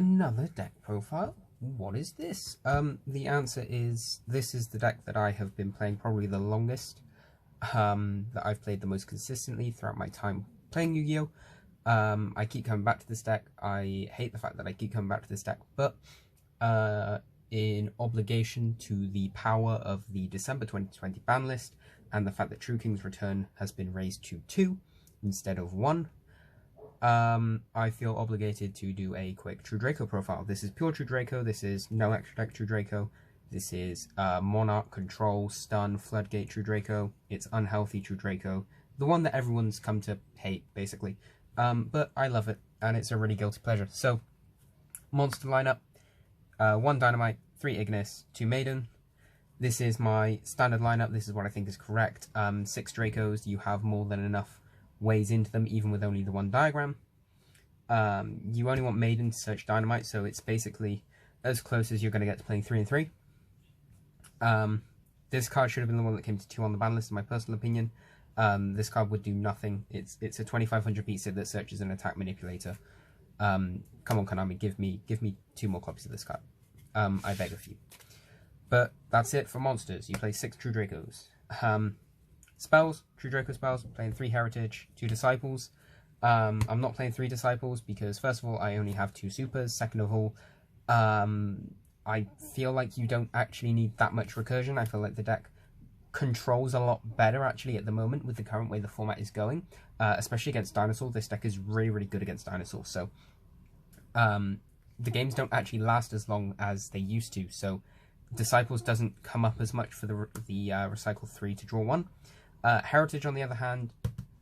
another deck profile. What is this? The answer is this is the deck that I have been playing probably the longest, that I've played the most consistently throughout my time playing Yu-Gi-Oh! I keep coming back to this deck. I hate the fact that I keep coming back to this deck, but in obligation to the power of the December 2020 ban list and the fact that True King's Return has been raised to 2 instead of 1, I feel obligated to do a quick True Draco profile. This is pure True Draco, this is no extra deck True Draco, this is Monarch, Control, Stun, Floodgate True Draco, it's unhealthy True Draco, the one that everyone's come to hate, basically. But I love it, and it's a really guilty pleasure. So, monster lineup, 1 Dynamite, 3 Ignis, 2 Maiden. This is my standard lineup, this is what I think is correct. 6 Dracos, you have more than enough ways into them, even with only the 1 diagram. You only want Maiden to search Dynamite, so it's basically as close as you're going to get to playing 3 and 3. This card should have been the one that came to 2 on the ban list, in my personal opinion. This card would do nothing. It's a 2500 piece that searches an attack manipulator. Come on, Konami, give me 2 more copies of this card. I beg of you. But that's it for monsters. You play 6 True Dracos. Spells, True Draco spells, playing 3 Heritage, 2 Disciples. I'm not playing 3 Disciples because, first of all, I only have 2 Supers. Second of all, I feel like you don't actually need that much recursion. I feel like the deck controls a lot better, actually, at the moment with the current way the format is going. Especially against Dinosaur. This deck is really, really good against Dinosaur. So, the games don't actually last as long as they used to. So, Disciples doesn't come up as much for the Recycle 3 to draw 1. Heritage, on the other hand,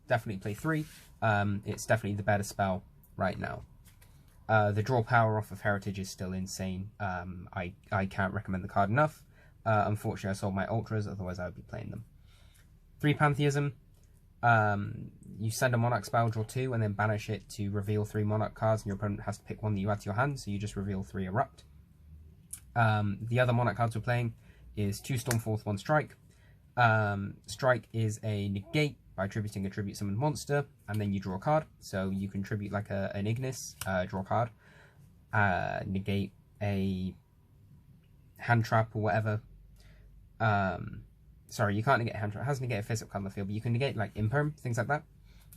definitely play 3. It's definitely the better spell right now. The draw power off of Heritage is still insane. I can't recommend the card enough. Unfortunately, I sold my Ultras, otherwise I would be playing them. 3 Pantheism. You send a Monarch spell, draw 2, and then banish it to reveal 3 Monarch cards, and your opponent has to pick one that you add to your hand, so you just reveal 3 Erupt. The other Monarch cards we're playing is 2 Stormforth, 1 Strike. Strike is a negate by attributing a tribute summoned monster, and then you draw a card. So you can tribute like an Ignis, draw a card, negate a hand trap or whatever. Sorry, you can't negate a hand trap. It has negate a physical card on the field, but you can negate like Imperm, things like that.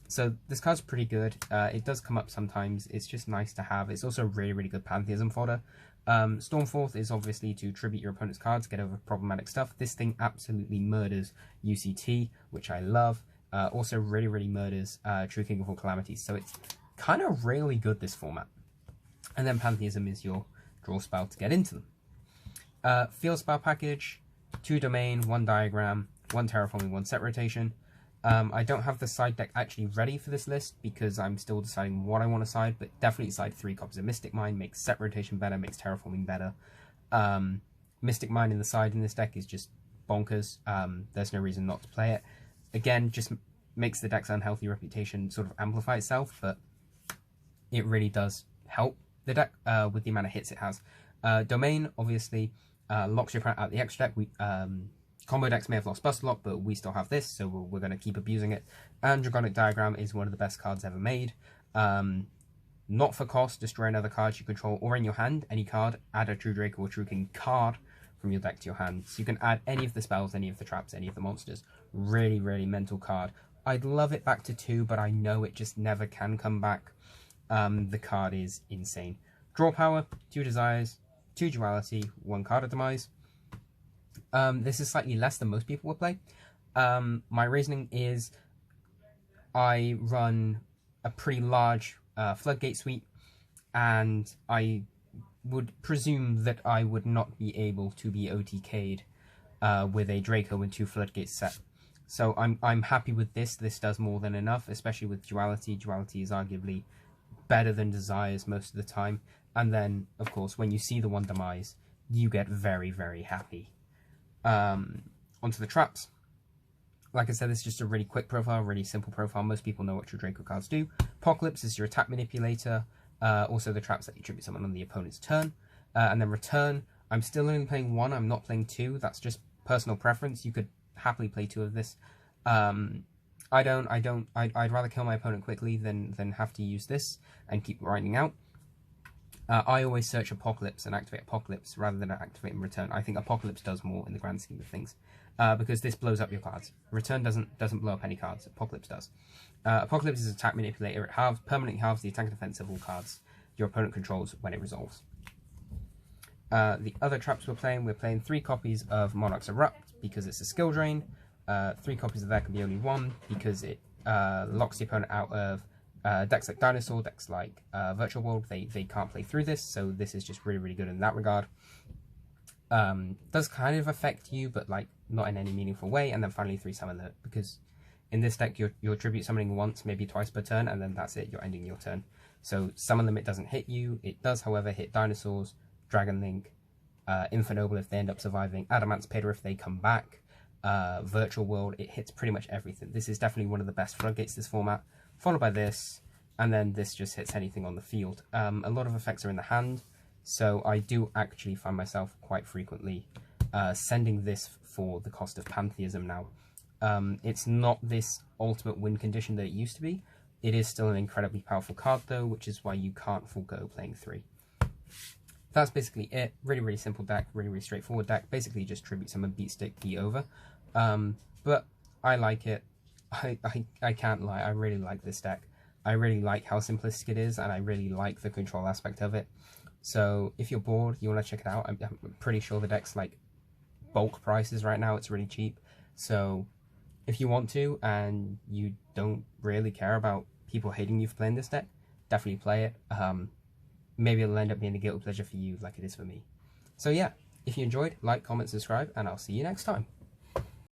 So this card's pretty good. It does come up sometimes. It's just nice to have. It's also really, really good Pantheism fodder. Stormforth is obviously to tribute your opponent's cards, get over problematic stuff. This thing absolutely murders UCT, which I love. Also really, really murders True King of All Calamities. So it's kind of really good, this format. And then Pantheism is your draw spell to get into them. Field spell package, 2 Domain, 1 Diagram, 1 Terraforming, 1 Set Rotation. I don't have the side deck actually ready for this list because I'm still deciding what I want to side, but definitely side 3 copies of Mystic Mine, makes Set Rotation better, makes Terraforming better. Mystic Mine in the side in this deck is just bonkers. There's no reason not to play it. Again, just makes the deck's unhealthy reputation sort of amplify itself, but it really does help the deck with the amount of hits it has. Domain, obviously, locks your opponent out of the extra deck. Combo decks may have lost Buster Lock, but we still have this, so we're going to keep abusing it. And Dragonic Diagram is one of the best cards ever made. Not for cost, destroy another card you control or in your hand. Any card, add a True Draco or True King card from your deck to your hand. So you can add any of the spells, any of the traps, any of the monsters. Really, really mental card. I'd love it back to 2, but I know it just never can come back. The card is insane. Draw power, 2 Desires, 2 Duality, 1 Card of Demise. This is slightly less than most people would play. My reasoning is I run a pretty large Floodgate suite, and I would presume that I would not be able to be OTK'd with a Draco and 2 Floodgates set. So I'm happy with this. This does more than enough, especially with Duality. Duality is arguably better than Desires most of the time. And then, of course, when you see the 1 Demise, you get very, very happy. Onto the traps. Like I said, this is just a really quick profile, really simple profile. Most people know what True Draco cards do. Apocalypse is your attack manipulator. Also the traps that you tribute someone on the opponent's turn. And then Return. I'm still only playing 1. I'm not playing 2. That's just personal preference. You could happily play 2 of this. I'd rather kill my opponent quickly than have to use this and keep grinding out. I always search Apocalypse and activate Apocalypse rather than activating Return. I think Apocalypse does more in the grand scheme of things, because this blows up your cards. Return doesn't blow up any cards. Apocalypse does. Apocalypse is an attack manipulator. It permanently halves the attack and defense of all cards your opponent controls when it resolves. The other traps we're playing 3 copies of Monarch's Erupt because it's a skill drain. 3 copies of that can be only 1 because it locks the opponent out of decks like Dinosaur, decks like Virtual World. They can't play through this, so this is just really, really good in that regard. Does kind of affect you, but like not in any meaningful way. And then finally 3 Summon Alert, because in this deck you're tribute summoning once, maybe twice per turn, and then that's it, you're ending your turn. So Summon Limit doesn't hit you. It does, however, hit Dinosaurs, Dragon Link, Infernoble if they end up surviving, Adamant Spader if they come back, Virtual World. It hits pretty much everything. This is definitely one of the best floodgates this format, followed by this, and then this just hits anything on the field. A lot of effects are in the hand, so I do actually find myself quite frequently sending this for the cost of Pantheism now. It's not this ultimate win condition that it used to be. It is still an incredibly powerful card though, which is why you can't forego playing 3. That's basically it. Really, really simple deck, really, really straightforward deck. Basically just tribute summon, beat stick, beat over. But I like it. I can't lie, I really like this deck. I really like how simplistic it is, and I really like the control aspect of it. So if you're bored, you want to check it out. I'm pretty sure the deck's like bulk prices right now. It's really cheap. So if you want to, and you don't really care about people hating you for playing this deck, definitely play it. Maybe it'll end up being a guilty pleasure for you like it is for me. So yeah, if you enjoyed, like, comment, subscribe, and I'll see you next time.